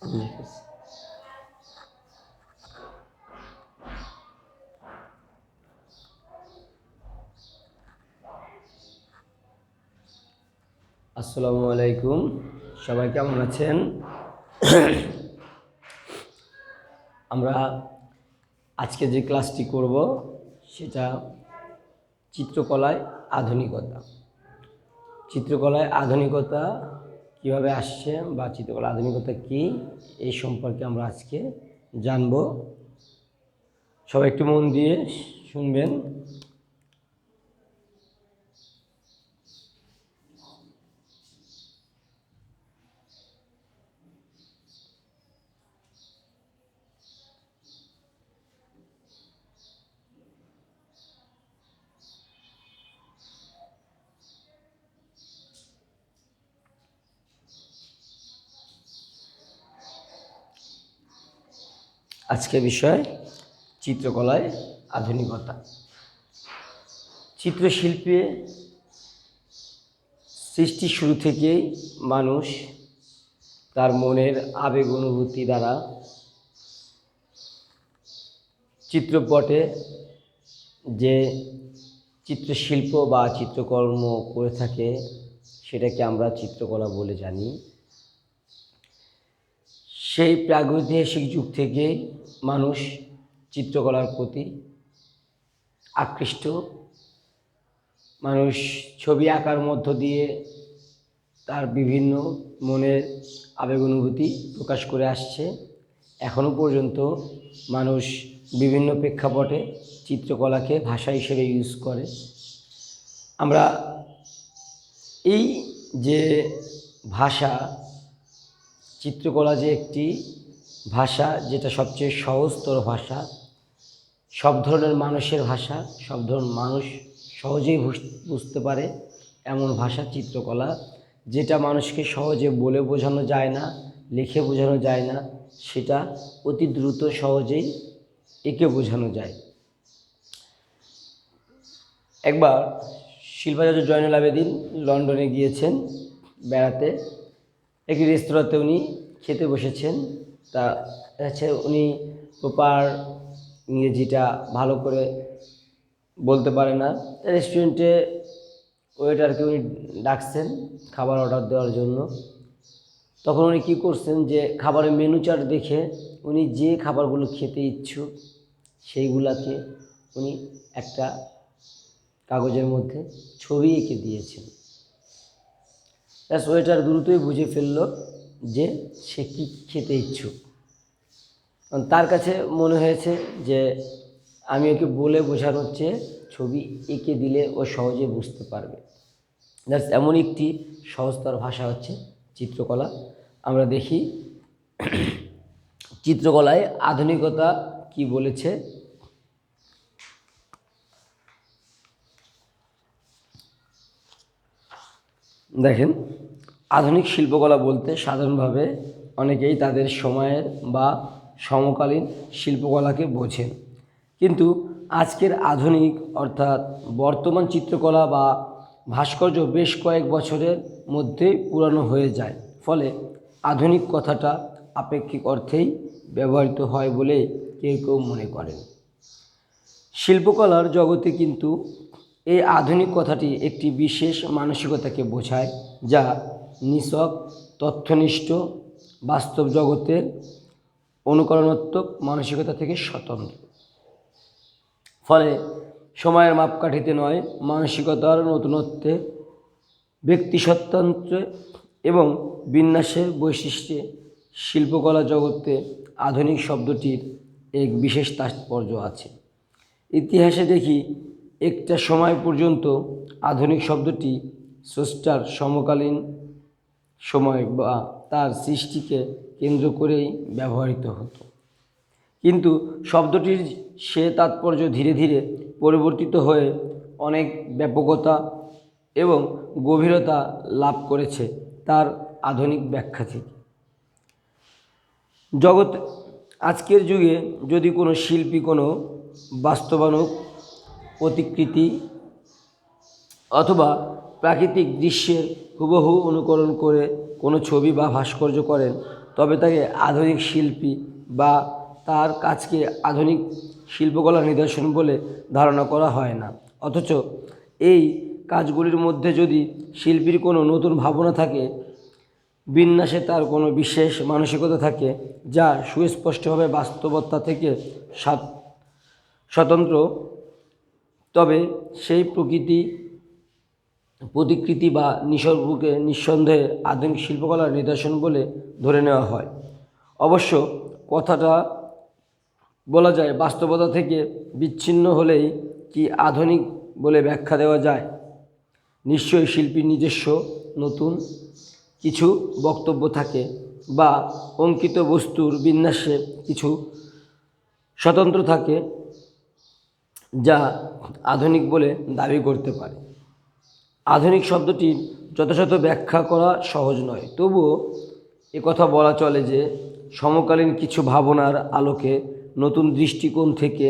আসসালামু আলাইকুম, সবাই কেমন আছেন? আমরা আজকে যে ক্লাসটি করব সেটা চিত্রকলায় আধুনিকতা। চিত্রকলায় আধুনিকতা কীভাবে আসছে বা চিত্রকলা আধুনিকতা কী, এই সম্পর্কে আমরা আজকে জানব। সবাই একটু মন দিয়ে শুনবেন। আজকের বিষয় চিত্রকলায় আধুনিকতা। চিত্রশিল্পে সৃষ্টির শুরু থেকেই মানুষ তার মনের আবেগ অনুভূতি দ্বারা চিত্রপটে যে চিত্রশিল্প বা চিত্রকর্ম করে থাকে সেটাকে আমরা চিত্রকলা বলে জানি। সেই প্রাগৈতিহাসিক যুগ থেকে মানুষ চিত্রকলার প্রতি আকৃষ্ট। মানুষ ছবি আঁকার মধ্য দিয়ে তার বিভিন্ন মনের আবেগ অনুভূতি প্রকাশ করে আসছে। এখনও পর্যন্ত মানুষ বিভিন্ন প্রেক্ষাপটে চিত্রকলাকে ভাষা হিসেবে ইউজ করে। আমরা এই যে ভাষা, চিত্রকলা যে একটি ভাষা যেটা সবচেয়ে সহজতর ভাষা, সব ধরনের মানুষের ভাষা, সব ধরনের মানুষ সহজেই বুঝতে পারে এমন ভাষা চিত্রকলা, যেটা মানুষকে সহজে বলে বোঝানো যায় না, লিখে বোঝানো যায় না, সেটা অতি দ্রুত সহজেই এঁকে বোঝানো যায়। একবার শিল্পাচার্য জয়নুল আবেদিন লন্ডনে গিয়েছেন বেড়াতে। একটি রেস্তোরাঁতে উনি খেতে বসেছেন। তা হচ্ছে উনি প্রপার ইংরেজিটা ভালো করে বলতে পারে না। রেস্টুরেন্টে ওয়েটারকে উনি ডাকছেন খাবার অর্ডার দেওয়ার জন্য। তখন উনি কী করছেন, যে খাবারের মেনু চার্ট দেখে উনি যে খাবারগুলো খেতে ইচ্ছুক সেইগুলাকে উনি একটা কাগজের মধ্যে ছবি এঁকে দিয়েছেন। ওয়েটার দ্রুতই বুঝে ফেলল যে সে কী খেতে ইচ্ছুক। তার কাছে মনে হয়েছে যে আমি ওকে বলে বোঝানোর চেয়ে ছবি এঁকে দিলে ও সহজে বুঝতে পারবে। এমন একটি সহজতর ভাষা হচ্ছে চিত্রকলা। আমরা দেখি চিত্রকলায় আধুনিকতা কি বলেছে। দেখেন, আধুনিক শিল্পকলা বলতে সাধারণভাবে অনেকেই তাদের সময়ের বা সমকালীন শিল্পকলাকে বোঝেন। কিন্তু আজকের আধুনিক অর্থাৎ বর্তমান চিত্রকলা বা ভাস্কর্য বেশ কয়েক বছরের মধ্যেই পুরানো হয়ে যায়। ফলে আধুনিক কথাটা আপেক্ষিক অর্থেই ব্যবহৃত হয় বলে কেউ কেউ মনে করেন। শিল্পকলার জগতে কিন্তু এই আধুনিক কথাটি একটি বিশেষ মানসিকতাকে বোঝায়, যা নিছক তথ্যনিষ্ঠ বাস্তব জগতের অনুকরণাত্মক মানসিকতা থেকে স্বতন্ত্র। ফলে সময়ের মাপকাঠিতে নয়, মানসিকতার নতুনত্বে, ব্যক্তিসত্তান্ত্রে এবং বিন্যাসের বৈশিষ্ট্যে শিল্পকলা জগতে আধুনিক শব্দটির এক বিশেষ তাৎপর্য আছে। ইতিহাসে দেখি একটা সময় পর্যন্ত আধুনিক শব্দটি স্রষ্টার সমকালীন সময় বা তার সৃষ্টিকে কেন্দ্র করেই ব্যবহৃত হতো। কিন্তু শব্দটির সে তাৎপর্য ধীরে ধীরে পরিবর্তিত হয়ে অনেক ব্যাপকতা এবং গভীরতা লাভ করেছে তার আধুনিক ব্যাখ্যা থেকে। আজকের যুগে যদি কোনো শিল্পী কোনো বাস্তবায়ন প্রতিকৃতি অথবা প্রাকৃতিক দৃশ্যের হুবহু অনুকরণ করে কোনো ছবি বা ভাস্কর্য করেন, তবে তাকে আধুনিক শিল্পী বা তার কাজকে আধুনিক শিল্পকলার নিদর্শন বলে ধারণা করা হয় না। অথচ এই কাজগুলির মধ্যে যদি শিল্পীর কোনো নতুন ভাবনা থাকে, বিন্যাসে তার কোনো বিশেষ মানসিকতা থাকে, যা সুস্পষ্টভাবে বাস্তবতা থেকে স্বতন্ত্র, তবে সেই প্রতিকৃতি বা নিসর্গকে নিঃসন্দেহে আধুনিক শিল্পকলার নিদর্শন বলে ধরে নেওয়া হয়। অবশ্য কথাটা বলা যায়, বাস্তবতা থেকে বিচ্ছিন্ন হলেই কি আধুনিক বলে ব্যাখ্যা দেওয়া যায়? নিশ্চয়ই শিল্পীর নিজস্ব নতুন কিছু বক্তব্য থাকে বা অঙ্কিত বস্তুর বিন্যাসে কিছু স্বতন্ত্র থাকে, যা আধুনিক বলে দাবি করতে পারে। আধুনিক শব্দটির যথাযথ ব্যাখ্যা করা সহজ নয়, তবুও একথা বলা চলে যে সমকালীন কিছু ভাবনার আলোকে নতুন দৃষ্টিকোণ থেকে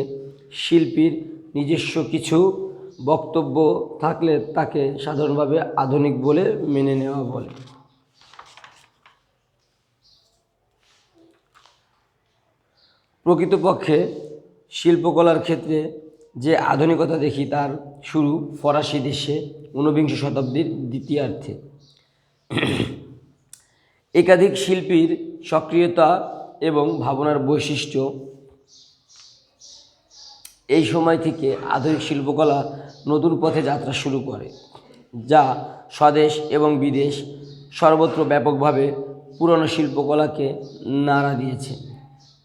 শিল্পীর নিজস্ব কিছু বক্তব্য থাকলে তাকে সাধারণভাবে আধুনিক বলে মেনে নেওয়া বলে। প্রকৃতপক্ষে শিল্পকলার ক্ষেত্রে যে আধুনিকতা দেখি তার শুরু ফরাসি দেশে ঊনবিংশ শতাব্দীর দ্বিতীয়ার্ধে। একাধিক শিল্পীর সক্রিয়তা এবং ভাবনার বৈশিষ্ট্য এই সময় থেকে আধুনিক শিল্পকলা নতুন পথে যাত্রা শুরু করে, যা স্বদেশ এবং বিদেশ সর্বত্র ব্যাপকভাবে পুরনো শিল্পকলাকে নাড়া দিয়েছে।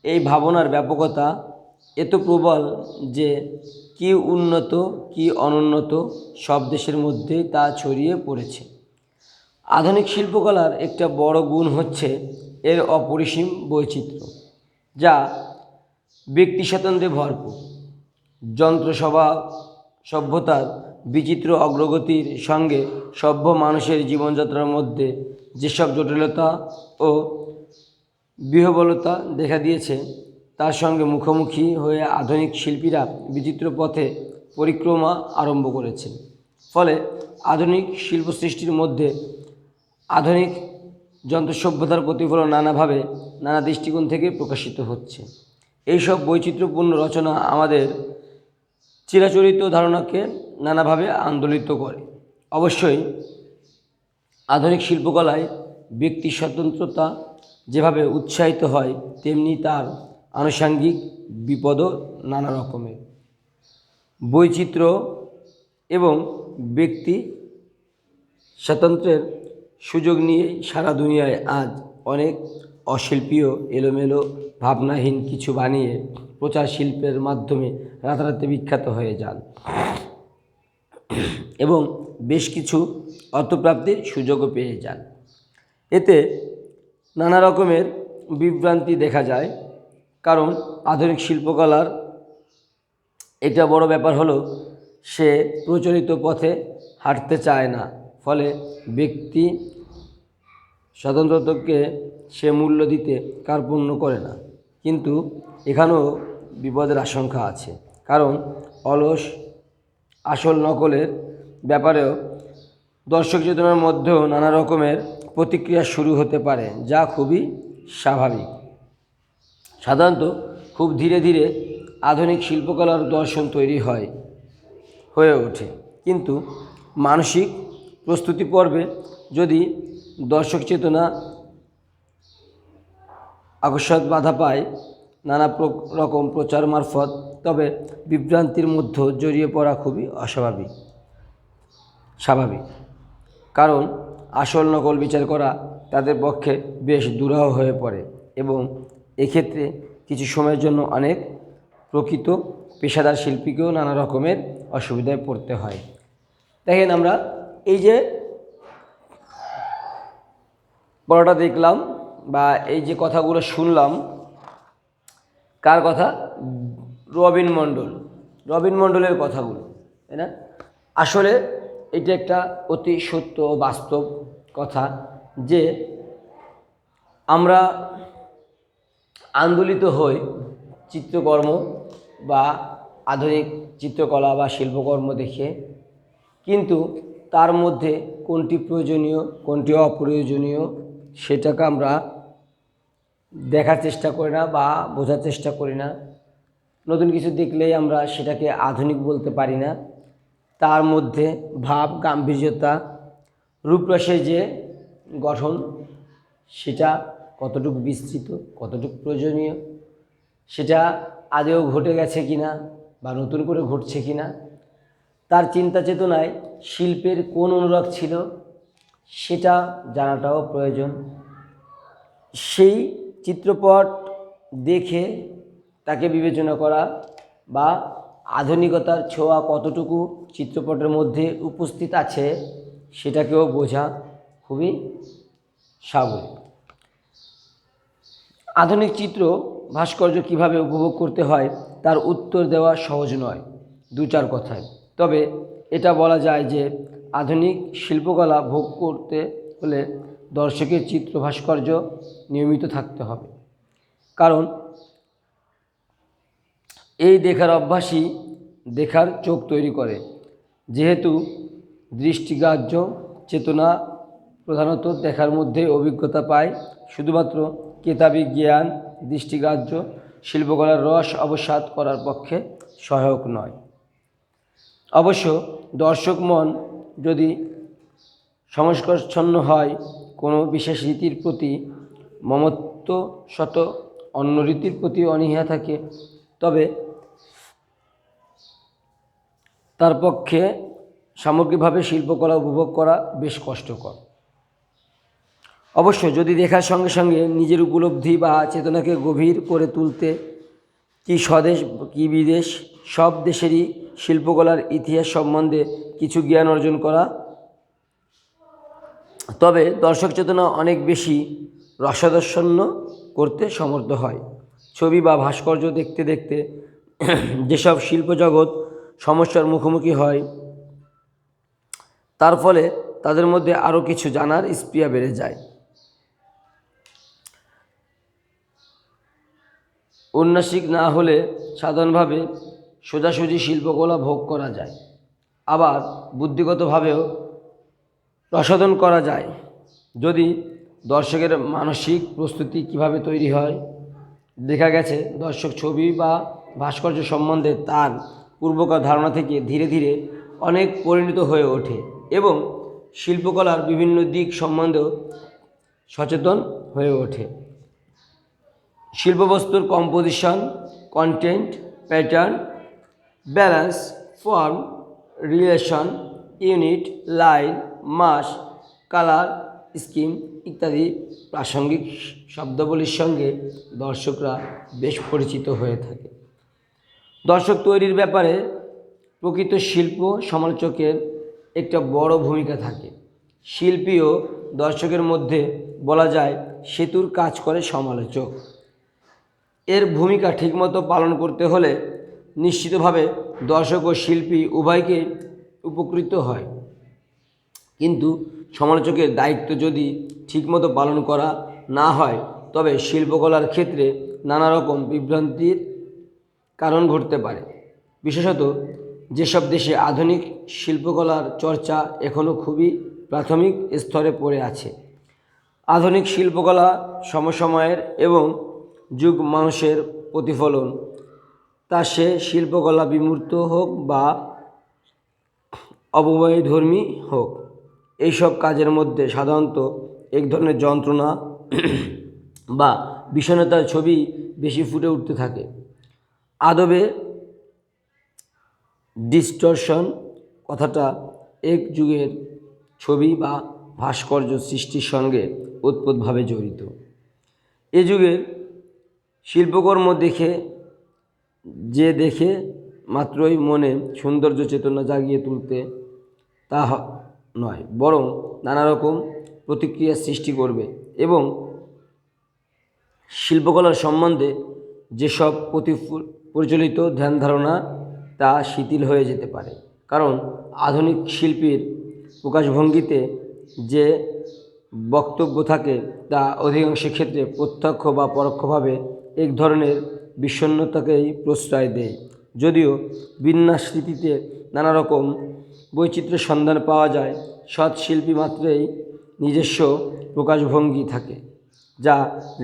এই ভাবনার ব্যাপকতা এত প্রবল যে কি উন্নত কি অনুন্নত সব দেশের মধ্যে তা ছড়িয়ে পড়েছে। আধুনিক শিল্পকলার একটা বড় গুণ হচ্ছে এর অপরিসীম বৈচিত্র্য, যা ব্যক্তি স্বাতন্ত্র্যে ভরপুর। সভ্যতার বিচিত্র অগ্রগতির সঙ্গে সভ্য মানুষের জীবনযাত্রার মধ্যে যেসব জটিলতা ও বিহ্বলতা দেখা দিয়েছে, তার সঙ্গে মুখোমুখি হয়ে আধুনিক শিল্পীরা বিচিত্র পথে পরিক্রমা আরম্ভ করেছেন। ফলে আধুনিক শিল্প সৃষ্টির মধ্যে আধুনিক যন্ত্র সভ্যতার প্রতিফলন নানাভাবে নানা দৃষ্টিকোণ থেকে প্রকাশিত হচ্ছে। এইসব বৈচিত্র্যপূর্ণ রচনা আমাদের চিরাচরিত ধারণাকে নানাভাবে আন্দোলিত করে। অবশ্যই আধুনিক শিল্পকলায় ব্যক্তি স্বতন্ত্রতা যেভাবে উৎসাহিত হয়, তেমনি তার আনুষঙ্গিক বিপদও নানা রকমের। বৈচিত্র্য এবং ব্যক্তি স্বাতন্ত্র্যের সুযোগ নিয়ে সারা দুনিয়ায় আজ অনেক অশিল্পীয় এলোমেলো ভাবনাহীন কিছু বানিয়ে প্রচার শিল্পের মাধ্যমে রাতারাতি বিখ্যাত হয়ে যান এবং বেশ কিছু অর্থপ্রাপ্তির সুযোগও পেয়ে যান। এতে নানা রকমের বিভ্রান্তি দেখা যায়, কারণ আধুনিক শিল্পকলার একটা বড় ব্যাপার হলো সে প্রচলিত পথে হাঁটতে চায় না, ফলে ব্যক্তি স্বাতন্ত্র্যকে সে মূল্য দিতে কার্পণ্য করে না। কিন্তু এখানেও বিপদের আশঙ্কা আছে, কারণ আসল নকলের ব্যাপারেও দর্শক চেতনার মধ্যেও নানা রকমের প্রতিক্রিয়া শুরু হতে পারে, যা খুবই স্বাভাবিক। সাধারণত খুব ধীরে ধীরে আধুনিক শিল্পকলার দর্শন তৈরি হয়ে ওঠে, কিন্তু মানসিক প্রস্তুতি পর্বে যদি দর্শক চেতনা আকস্মাৎ বাধা পায় নানা রকম প্রচার মারফত, তবে বিভ্রান্তির মধ্যে জড়িয়ে পড়া খুবই স্বাভাবিক। কারণ আসল নকল বিচার করা তাদের পক্ষে বেশ দুরূহ হয়ে পড়ে এবং এক্ষেত্রে কিছু সময়ের জন্য অনেক প্রকৃত পেশাদার শিল্পীকেও নানা রকমের অসুবিধায় পড়তে হয়। দেখেন, আমরা এই যে পড়াটা দেখলাম বা এই যে কথাগুলো শুনলাম, কার কথা? রবিন মণ্ডলের কথাগুলো, তাই না? আসলে এটা একটা অতি সত্য ও বাস্তব কথা যে আমরা আন্দোলিত হই চিত্রকর্ম বা আধুনিক চিত্রকলা বা শিল্পকর্ম দেখে, কিন্তু তার মধ্যে কোনটি প্রয়োজনীয় কোনটি অপ্রয়োজনীয় সেটাকে আমরা দেখার চেষ্টা করি না বা বোঝার চেষ্টা করি না। নতুন কিছু দেখলেই আমরা সেটাকে আধুনিক বলতে পারি না। তার মধ্যে ভাব, গাম্ভীর্যতা, রূপরসের যে গঠন, সেটা কতটুকু বিস্তৃত, কতটুকু প্রয়োজনীয়, সেটা আদেও ঘটে গেছে কিনা বা নতুন করে ঘটছে কিনা, তার চিন্তা চেতনায় শিল্পের কোন অনুরাগ ছিল সেটা জানাটাও প্রয়োজন। সেই চিত্রপট দেখে তাকে বিবেচনা করা বা আধুনিকতার ছোঁয়া কতটুকু চিত্রপটের মধ্যে উপস্থিত আছে সেটাকেও বোঝা খুবই স্বাভাবিক। আধুনিক চিত্র ভাস্কর্য কিভাবে উপভোগ করতে হয় তার উত্তর দেওয়া সহজ নয় দু চার কথায়। তবে এটা বলা যায় যে আধুনিক শিল্পকলা ভোগ করতে হলে দর্শকের চিত্র ভাস্কর্য নিয়মিত থাকতে হবে। কারণ এই দেখার অভ্যাসই দেখার চোখ তৈরি করে। যেহেতু দৃষ্টিগ্রাহ্য চেতনা প্রধানত দেখার মধ্যে অভিজ্ঞতা পায়, শুধুমাত্র কেতাবি জ্ঞান দৃষ্টিগ্রাহ্য শিল্পকলার রস অবসাদ করার পক্ষে সহায়ক নয়। অবশ্য দর্শক মন যদি সংস্কারচ্ছন্ন হয়, কোনো বিশেষ রীতির প্রতি মমত্ব শত অন্য রীতির প্রতি অনীহা থাকে, তবে তার পক্ষে সামগ্রিকভাবে শিল্পকলা উপভোগ করা বেশ কষ্টকর। অবশ্য যদি দেখার সঙ্গে সঙ্গে নিজের উপলব্ধি বা চেতনাকে গভীর করে তুলতে কি স্বদেশ কি বিদেশ সব দেশেরই শিল্পকলার ইতিহাস সম্বন্ধে কিছু জ্ঞান অর্জন করা, তবে দর্শক চেতনা অনেক বেশি রসাদর্শন্য করতে সমর্থ হয়। ছবি বা ভাস্কর্য দেখতে দেখতে যেসব শিল্পজগৎ সমস্যার মুখোমুখি হয়, তার ফলে তাদের মধ্যে আরও কিছু জানার স্পৃহা বেড়ে যায়। ঔন্নাসিক না হলে সাধারণভাবে সোজাসুজি শিল্পকলা ভোগ করা যায়, আবার বুদ্ধিগতভাবেও রসায়ন করা যায় যদি দর্শকের মানসিক প্রস্তুতি কিভাবে তৈরি হয়। দেখা গেছে দর্শক ছবি বা ভাস্কর্য সম্বন্ধে তার পূর্বকার ধারণা থেকে ধীরে ধীরে অনেক পরিণত হয়ে ওঠে এবং শিল্পকলার বিভিন্ন দিক সম্বন্ধেও সচেতন হয়ে ওঠে। শিল্পবস্তুর composition, content, pattern, balance, form, relation, unit, line, mass, colour scheme ইত্যাদি প্রাসঙ্গিক শব্দাবলীর সঙ্গে দর্শকরা বেশ পরিচিত হয়ে থাকে। দর্শক তৈরির ব্যাপারে প্রকৃত শিল্প সমালোচকের একটা বড় ভূমিকা থাকে। শিল্পী ও দর্শকের মধ্যে বলা যায় সেতুর কাজ করে সমালোচক। এর ভূমিকা ঠিকমতো পালন করতে হলে নিশ্চিতভাবে দর্শক ও শিল্পী উভয়কে উপকৃত হয়, কিন্তু সমালোচকের দায়িত্ব যদি ঠিকমতো পালন করা না হয় তবে শিল্পকলার ক্ষেত্রে নানা রকম বিভ্রান্তির কারণ ঘটতে পারে। বিশেষত যেসব দেশে আধুনিক শিল্পকলার চর্চা এখনও খুবই প্রাথমিক স্তরে পড়ে আছে। আধুনিক শিল্পকলা সমসময়ের এবং যুগ মানুষের প্রতিফলন, তা সে শিল্পকলা বিমূর্ত হোক বা অবময়ধর্মী হোক। এইসব কাজের মধ্যে সাধারণত এক ধরনের যন্ত্রণা বা বিষণ্ণতার ছবি বেশি ফুটে উঠতে থাকে। আদবে ডিস্টরশন কথাটা এক যুগের ছবি বা ভাস্কর্য সৃষ্টির সঙ্গে ওতপ্রোতভাবে জড়িত। এ যুগের শিল্পকর্ম দেখে মাত্রই মনে সৌন্দর্য চেতনা জাগিয়ে তুলতে তা নয়, বরং নানা রকম প্রতিক্রিয়া সৃষ্টি করবে এবং শিল্পকলার সম্বন্ধে যেসব প্রচলিত ধ্যান ধারণা তা শিথিল হয়ে যেতে পারে। কারণ আধুনিক শিল্পীর প্রকাশভঙ্গিতে যে বক্তব্য থাকে তা অধিকাংশ ক্ষেত্রে প্রত্যক্ষ বা পরোক্ষভাবে এক ধরনের বিষণ্ণতাকেই প্রশ্রয় দেয়। যদিও বিন্যাস রীতিতে নানা রকম বৈচিত্র্যের সন্ধান পাওয়া যায়, সৎ শিল্পী মাত্রেই নিজস্ব প্রকাশভঙ্গি থাকে। যা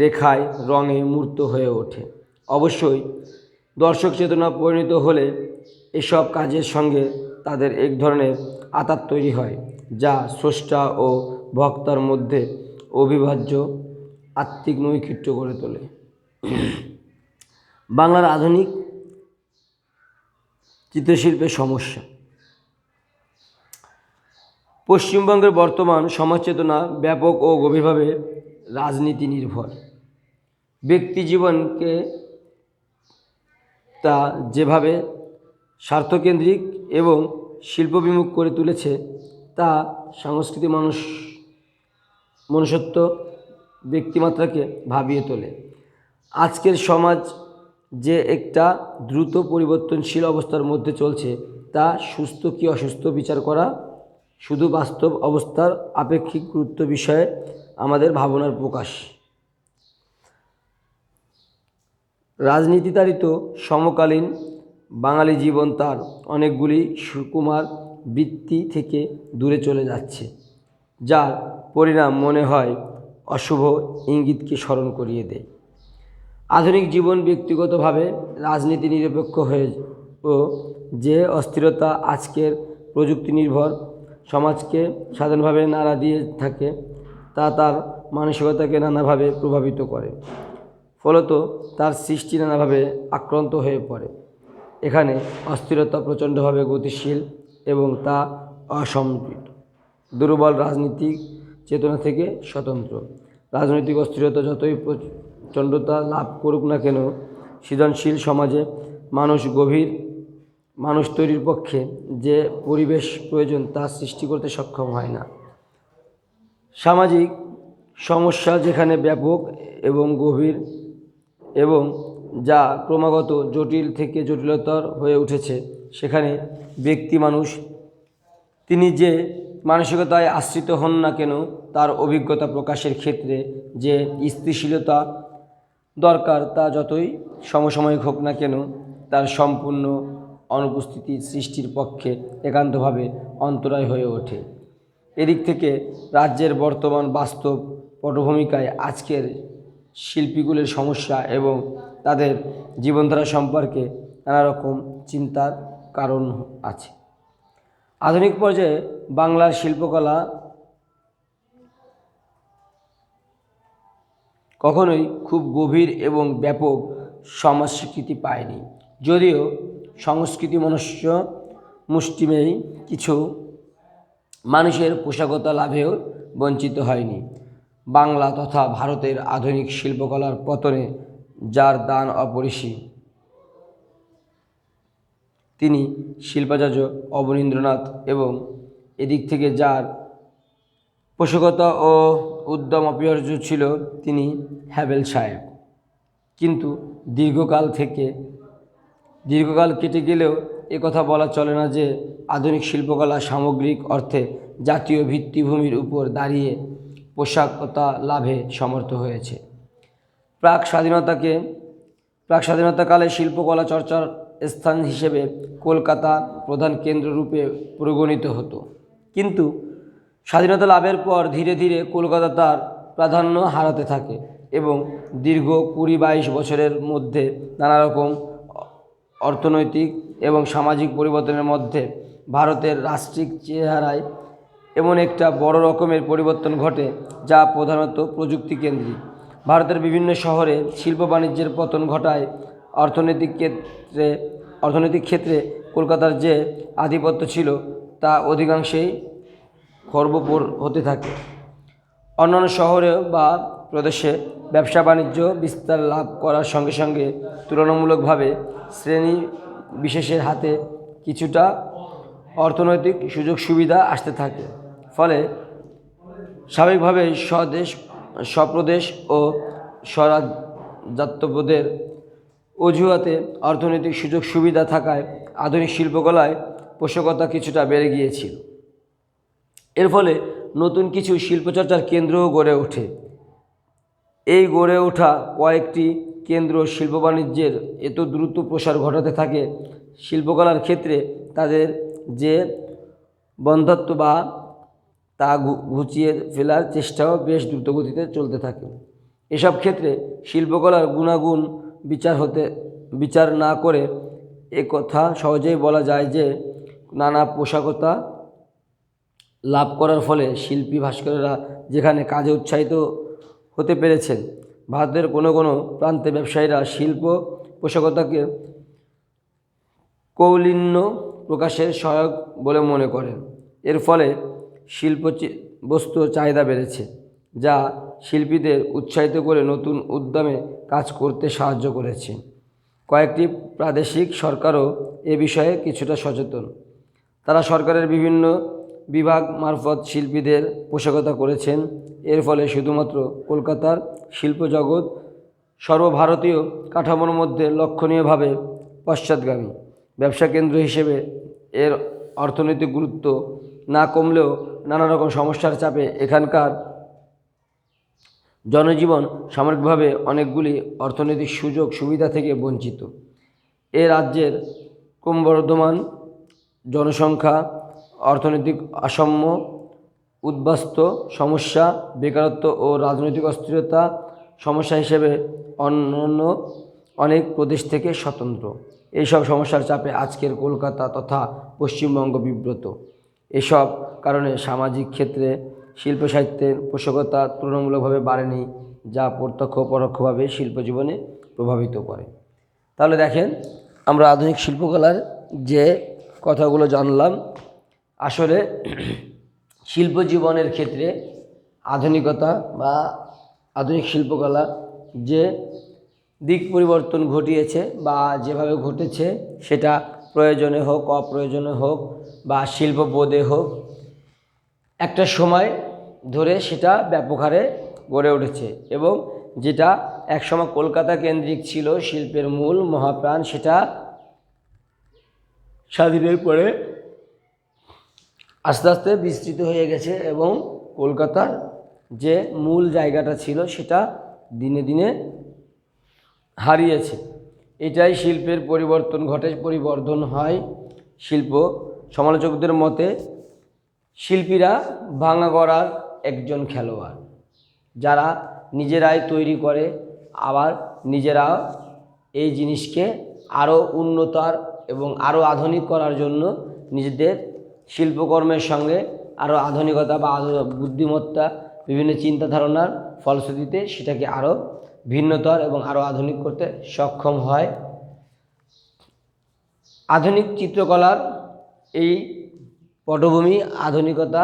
রেখায় রঙে মূর্ত হয়ে ওঠে। অবশ্যই দর্শক চেতনা পরিণত হলে এসব কাজের সঙ্গে তাদের এক ধরনের আতাত তৈরি হয়, যা স্রষ্টা ও ভক্তার মধ্যে অবিভাজ্য আত্মিক নৈকট্য গড়ে তোলে। বাংলার আধুনিক চিত্রশিল্পের সমস্যা। পশ্চিমবঙ্গের বর্তমান সমাজ চেতনা ব্যাপক ও গভীরভাবে রাজনীতি নির্ভর। ব্যক্তি জীবনকে তা যেভাবে স্বার্থকেন্দ্রিক এবং শিল্পবিমুখ করে তুলেছে, তা সংস্কৃতি মনুষ্যত্ব ব্যক্তিমাত্রাকে ভাবিয়ে তোলে। আজকের সমাজ যে একটা দ্রুত পরিবর্তনশীল অবস্থার মধ্যে চলছে, তা সুস্থ কি অসুস্থ বিচার করা শুধু বাস্তব অবস্থার আপেক্ষিক গুরুত্ব বিষয়ে আমাদের ভাবনার প্রকাশ। রাজনীতিতাড়িত সমকালীন বাঙালি জীবন তার অনেকগুলি সুকুমার বৃত্তি থেকে দূরে চলে যাচ্ছে, যার পরিণাম মনে হয় অশুভ ইঙ্গিতকে স্মরণ করিয়ে দেয়। আধুনিক জীবন ব্যক্তিগতভাবে রাজনীতি নিরপেক্ষ হয়ে ও যে অস্থিরতা আজকের প্রযুক্তি নির্ভর সমাজকে সাধারণভাবে নাড়া দিয়ে থাকে, তা তার মানসিকতাকে নানাভাবে প্রভাবিত করে, ফলত তার সৃষ্টি নানাভাবে আক্রান্ত হয়ে পড়ে। এখানে অস্থিরতা প্রচণ্ডভাবে গতিশীল এবং তা অসম্পৃক্ত, দুর্বল রাজনীতিক চেতনা থেকে স্বতন্ত্র। রাজনৈতিক অস্থিরতা যতই প্রচণ্ডতা লাভ করুক না কেন, সৃজনশীল সমাজে মানুষ তৈরির পক্ষে যে পরিবেশ প্রয়োজন তা সৃষ্টি করতে সক্ষম হয় না। সামাজিক সমস্যা যেখানে ব্যাপক এবং গভীর এবং যা ক্রমাগত জটিল থেকে জটিলতর হয়ে উঠেছে, সেখানে মানুষ তিনি যে মানসিকতায় আশ্রিত হন না কেন, তার অভিজ্ঞতা প্রকাশের ক্ষেত্রে যে স্থিতিশীলতা দরকার, তা যতই সমসাময়িক হোক না কেন, তার সম্পূর্ণ অনুপস্থিতি সৃষ্টির পক্ষে একান্তভাবে অন্তরায় হয়ে ওঠে। এদিক থেকে রাজ্যের বর্তমান বাস্তব পটভূমিকায় আজকের শিল্পীগুলির সমস্যা এবং তাদের জীবনধারা সম্পর্কে নানা রকম চিন্তার কারণ আছে। আধুনিক পর্যায়ে বাংলার শিল্পকলা কখনোই খুব গভীর এবং ব্যাপক সমাজ স্বীকৃতি পায়নি, যদিও সংস্কৃতি মনুষ্য মুষ্টিমেয় কিছু মানুষের পোষাকতা লাভেও বঞ্চিত হয়নি। বাংলা তথা ভারতের আধুনিক শিল্পকলার পতনে যার দান অপরিসীম, তিনি শিল্পাচার্য অবনীন্দ্রনাথ, এবং এদিক থেকে যার পোষকতা ও উদ্যম অপরিহার্য ছিল, তিনি হ্যাভেল সাহেব। কিন্তু দীর্ঘকাল কেটে গেলেও একথা বলা চলে না যে আধুনিক শিল্পকলা সামগ্রিক অর্থে জাতীয় ভিত্তিভূমির উপর দাঁড়িয়ে পোষাকতা লাভে সমর্থ হয়েছে। প্রাক স্বাধীনতাকালে শিল্পকলা চর্চার স্থান হিসেবে কলকাতা প্রধান কেন্দ্ররূপে পরিগণিত হতো, কিন্তু স্বাধীনতা লাভের পর ধীরে ধীরে কলকাতা তার প্রাধান্য হারাতে থাকে এবং দীর্ঘ 20-22 বছরের মধ্যে নানা রকম অর্থনৈতিক এবং সামাজিক পরিবর্তনের মধ্যে ভারতের রাষ্ট্রিক চেহারায় এমন একটা বড় রকমের পরিবর্তন ঘটে, যা প্রধানত প্রযুক্তি কেন্দ্রিক। ভারতের বিভিন্ন শহরে শিল্প বাণিজ্যের পতন ঘটায় অর্থনৈতিক ক্ষেত্রে কলকাতার যে আধিপত্য ছিল, তা অধিকাংশেই খর্বপর হতে থাকে। অন্যান্য শহরে বা প্রদেশে ব্যবসা বাণিজ্য বিস্তার লাভ করার সঙ্গে সঙ্গে তুলনামূলকভাবে শ্রেণী বিশেষের হাতে কিছুটা অর্থনৈতিক সুযোগ সুবিধা আসতে থাকে, ফলে স্বাভাবিকভাবে স্বপ্রদেশ ও স্বরাজ্যত্ববোধের অজুহাতে অর্থনৈতিক সুযোগ সুবিধা থাকায় আধুনিক শিল্পকলায় পোষকতা কিছুটা বেড়ে গিয়েছিল। এর ফলে নতুন কিছু শিল্পচর্চার কেন্দ্রও গড়ে ওঠে। এই গড়ে ওঠা কয়েকটি কেন্দ্র শিল্প বাণিজ্যের এত দ্রুত প্রসার ঘটাতে থাকে, শিল্পকলার ক্ষেত্রে তাদের যে বন্ধ্যত্ব তা ঘুচিয়ে ফেলার চেষ্টাও বেশ দ্রুতগতিতে চলতে থাকে। এসব ক্ষেত্রে শিল্পকলার গুণাগুণ বিচার না করে এ কথা সহজেই বলা যায় যে নানা পোষাকতা লাভ করার ফলে শিল্পী ভাস্করেরা যেখানে কাজে উৎসাহিত হতে পেরেছেন, ভারতের কোনো কোনো প্রান্তে ব্যবসায়ীরা শিল্প পোষাকতাকে কৌলিন্য প্রকাশের সহায়ক বলে মনে করেন। এর ফলে বস্তুর চাহিদা বেড়েছে, যা শিল্পীদের উৎসাহিত করে নতুন উদ্যমে কাজ করতে সাহায্য করেছে। কয়েকটি প্রাদেশিক সরকারও এ বিষয়ে কিছুটা সচেতন। তারা সরকারের বিভিন্ন বিভাগ মারফত শিল্পীদের পোষাকতা করেছেন। এর ফলে শুধুমাত্র কলকাতার শিল্পজগৎ সর্বভারতীয় কাঠামোর মধ্যে লক্ষণীয়ভাবে পশ্চাৎগামী। ব্যবসা কেন্দ্র হিসেবে এর অর্থনৈতিক গুরুত্ব না কমলেও নানা রকম সমস্যার চাপে এখানকার জনজীবন সামগ্রিকভাবে অনেকগুলি অর্থনৈতিক সুযোগ সুবিধা থেকে বঞ্চিত। এ রাজ্যের ক্রমবর্ধমান জনসংখ্যা, অর্থনৈতিক অসাম্য, উদ্বাস্তু সমস্যা, বেকারত্ব ও রাজনৈতিক অস্থিরতা সমস্যা হিসেবে অন্যান্য অনেক প্রদেশ থেকে স্বতন্ত্র। এইসব সমস্যার চাপে আজকের কলকাতা তথা পশ্চিমবঙ্গ বিব্রত। এসব কারণে সামাজিক ক্ষেত্রে শিল্প সাহিত্যের পোষকতা তুলনামূলকভাবে বাড়েনি, যা প্রত্যক্ষ ও পরোক্ষভাবে শিল্পজীবনে প্রভাবিত করে। তাহলে দেখেন, আমরা আধুনিক শিল্পকলার যে কথাগুলো জানলাম, আসলে শিল্পজীবনের ক্ষেত্রে আধুনিকতা বা আধুনিক শিল্পকলা যে দিক পরিবর্তন ঘটিয়েছে বা যেভাবে ঘটেছে, সেটা প্রয়োজনে হোক অপ্রয়োজনে হোক বা শিল্পবোধে হোক, একটা সময় ধরে সেটা ব্যাপক হারে গড়ে উঠেছে এবং যেটা একসময় কলকাতা কেন্দ্রিক ছিল শিল্পের মূল মহাপ্রাণ, সেটা স্বাধীনের পরে আস্তে আস্তে বিস্তৃত হয়ে গেছে এবং কলকাতার যে মূল জায়গাটা ছিল সেটা দিনে দিনে হারিয়েছে। এটাই শিল্পের পরিবর্তন ঘটে, পরিবর্ধন হয়। শিল্প সমালোচকদের মতে শিল্পীরা ভাঙা গড়ার একজন খেলোয়াড়, যারা নিজেরাই তৈরি করে, আবার নিজেরা এই জিনিসকে আরও উন্নতর এবং আরও আধুনিক করার জন্য নিজেদের শিল্পকর্মের সঙ্গে আরও আধুনিকতা বা বুদ্ধিমত্তা, বিভিন্ন চিন্তা ধারণার ফলশ্রুতিতে সেটাকে আরও ভিন্নতর এবং আরও আধুনিক করতে সক্ষম হয়। আধুনিক চিত্রকলার এই পটভূমি আধুনিকতা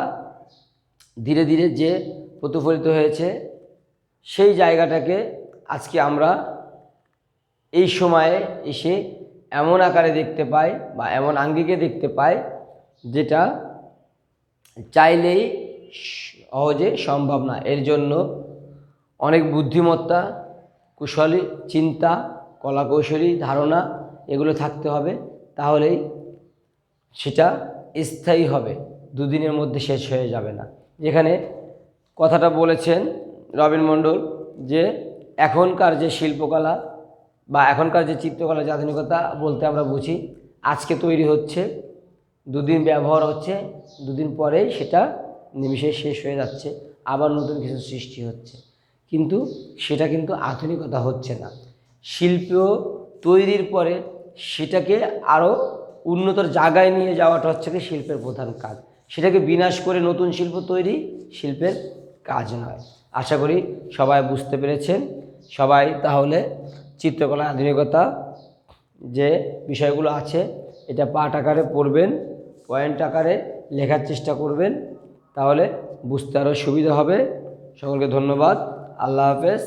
ধীরে ধীরে যে প্রতিফলিত হয়েছে, সেই জায়গাটাকে আজকে আমরা এই সময়ে এসে এমন আকারে দেখতে পাই বা এমন আঙ্গিকে দেখতে পাই, যেটা চাইলেই সহজে সম্ভব না। এর জন্য অনেক বুদ্ধিমত্তা, কুশলী চিন্তা, কলাকৌশলী ধারণা এগুলো থাকতে হবে, তাহলেই সেটা স্থায়ী হবে, দুদিনের মধ্যে শেষ হয়ে যাবে না। যেখানে কথাটা বলেছেন রবীন মণ্ডল যে এখনকার যে শিল্পকলা বা এখনকার যে চিত্রকলা, যে আধুনিকতা বলতে আমরা বুঝি আজকে তৈরি হচ্ছে, দুদিন ব্যবহার হচ্ছে, দুদিন পরেই সেটা নিমিষে শেষ হয়ে যাচ্ছে, আবার নতুন কিছু সৃষ্টি হচ্ছে, কিন্তু সেটা কিন্তু আধুনিকতা হচ্ছে না। শিল্প তৈরির পরে সেটাকে আরও উন্নতর জায়গায় নিয়ে যাওয়াটা হচ্ছে কি শিল্পের প্রধান কাজ। সেটাকে বিনাশ করে নতুন শিল্প তৈরি শিল্পের কাজ নয়। আশা করি সবাই বুঝতে পেরেছেন। সবাই তাহলে চিত্রকলা আধুনিকতা যে বিষয়গুলো আছে এটা পাঠ আকারে পড়বেন, পয়েন্ট আকারে লেখার চেষ্টা করবেন, তাহলে বুঝতে আরও সুবিধা হবে। সকলকে ধন্যবাদ। আল্লাহ হাফেজ।